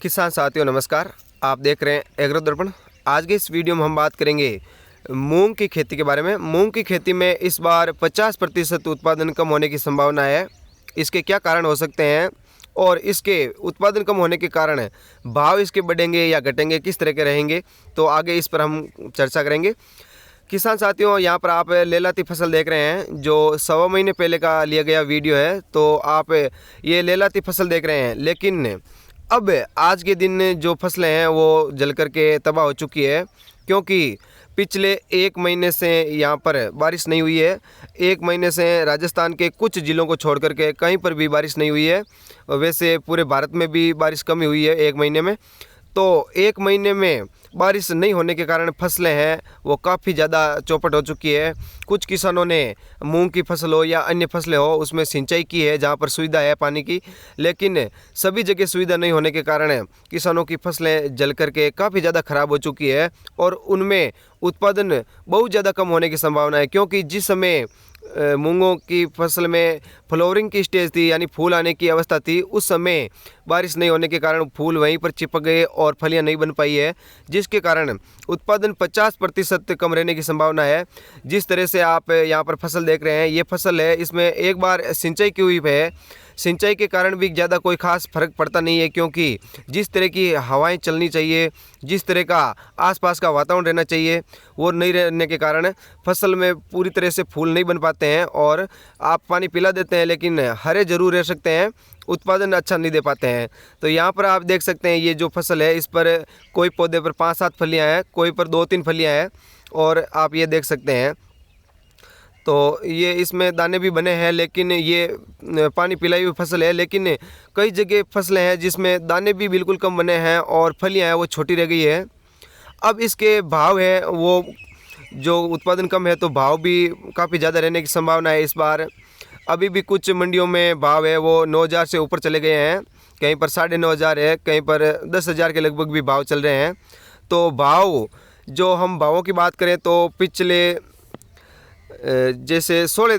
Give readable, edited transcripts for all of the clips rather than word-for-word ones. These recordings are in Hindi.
किसान साथियों नमस्कार। आप देख रहे हैं एग्रो दर्पण। आज के इस वीडियो में हम बात करेंगे मूंग की खेती के बारे में। मूंग की खेती में इस बार 50% उत्पादन कम होने की संभावना है। इसके क्या कारण हो सकते हैं और इसके उत्पादन कम होने के कारण भाव इसके बढ़ेंगे या घटेंगे, किस तरह के रहेंगे, तो आगे इस पर हम चर्चा करेंगे। किसान साथियों, यहाँ पर आप लेलाती फसल देख रहे हैं जो 1.25 महीने पहले का लिया गया वीडियो है। तो आप ये लेलाती फसल देख रहे हैं, लेकिन अब आज के दिन जो फसलें हैं वो जल करके तबाह हो चुकी है, क्योंकि पिछले 1 महीने से यहाँ पर बारिश नहीं हुई है। 1 महीने से राजस्थान के कुछ ज़िलों को छोड़ करके कहीं पर भी बारिश नहीं हुई है। वैसे पूरे भारत में भी बारिश कम ही हुई है 1 महीने में। तो 1 महीने में बारिश नहीं होने के कारण फसलें हैं वो काफ़ी ज़्यादा चौपट हो चुकी है। कुछ किसानों ने मूंग की फसल हो या अन्य फसलें हो उसमें सिंचाई की है जहाँ पर सुविधा है पानी की, लेकिन सभी जगह सुविधा नहीं होने के कारण किसानों की फसलें जल करके काफ़ी ज़्यादा ख़राब हो चुकी है और उनमें उत्पादन बहुत ज़्यादा कम होने की संभावना है। क्योंकि जिस समय मूंगों की फसल में फ्लावरिंग की स्टेज थी, यानी फूल आने की अवस्था थी, उस समय बारिश नहीं होने के कारण फूल वहीं पर चिपक गए और फलियां नहीं बन पाई है, जिसके कारण उत्पादन 50% कम रहने की संभावना है। जिस तरह से आप यहाँ पर फसल देख रहे हैं, ये फसल है, इसमें एक बार सिंचाई की हुई है। सिंचाई के कारण भी ज़्यादा कोई ख़ास फर्क पड़ता नहीं है, क्योंकि जिस तरह की हवाएं चलनी चाहिए, जिस तरह का आसपास का वातावरण रहना चाहिए, वो नहीं रहने के कारण फसल में पूरी तरह से फूल नहीं बन पाते हैं। और आप पानी पिला देते हैं लेकिन हरे जरूर रह सकते हैं, उत्पादन अच्छा नहीं दे पाते हैं। तो यहाँ पर आप देख सकते हैं ये जो फसल है, इस पर कोई पौधे पर 5-7 फलियाँ हैं, कोई पर 2-3 फलियाँ हैं, और आप ये देख सकते हैं। तो ये इसमें दाने भी बने हैं, लेकिन ये पानी पिलाई हुई फसल है। लेकिन कई जगह फसलें हैं जिसमें दाने भी बिल्कुल कम बने हैं और फलियां हैं वो छोटी रह गई है। अब इसके भाव है वो जो उत्पादन कम है तो भाव भी काफ़ी ज़्यादा रहने की संभावना है इस बार। अभी भी कुछ मंडियों में भाव है वो 9,000 से ऊपर चले गए हैं, कहीं पर 9,500 है, कहीं पर 10,000 के लगभग भी भाव चल रहे हैं। तो भाव, जो हम भावों की बात करें तो पिछले जैसे 16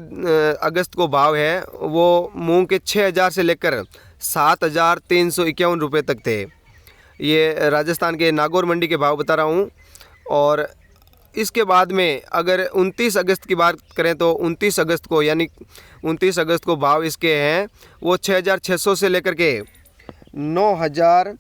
अगस्त को भाव है वो मूंग के 6,000 से लेकर 7,351 रुपये तक थे। ये राजस्थान के नागौर मंडी के भाव बता रहा हूँ। और इसके बाद में अगर 29 अगस्त की बात करें तो 29 अगस्त को, यानी 29 अगस्त को भाव इसके हैं वो 6,600 से लेकर के 9,000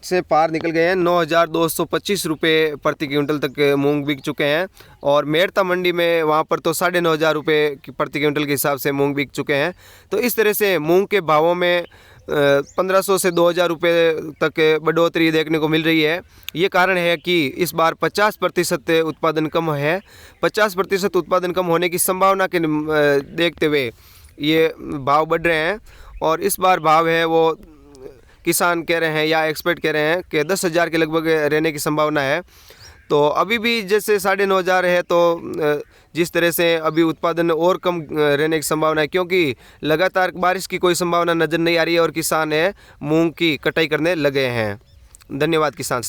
से पार निकल गए हैं। 9,225 रुपये प्रति क्विंटल तक मूंग बिक चुके हैं। और मेड़ता मंडी में वहाँ पर तो 9,500 रुपये प्रति क्विंटल के हिसाब से मूंग बिक चुके हैं। तो इस तरह से मूंग के भावों में 1,500 से 2,000 रुपये तक बढ़ोतरी देखने को मिल रही है। ये कारण है कि इस बार 50% उत्पादन कम है। 50% उत्पादन कम होने की संभावना के देखते हुए ये भाव बढ़ रहे हैं। और इस बार भाव है वो किसान कह रहे हैं या एक्सपर्ट कह रहे हैं कि 10,000 के लगभग रहने की संभावना है। तो अभी भी जैसे 9,500 है, तो जिस तरह से अभी उत्पादन और कम रहने की संभावना है, क्योंकि लगातार बारिश की कोई संभावना नज़र नहीं आ रही है और किसान है मूंग की कटाई करने लगे हैं। धन्यवाद किसान।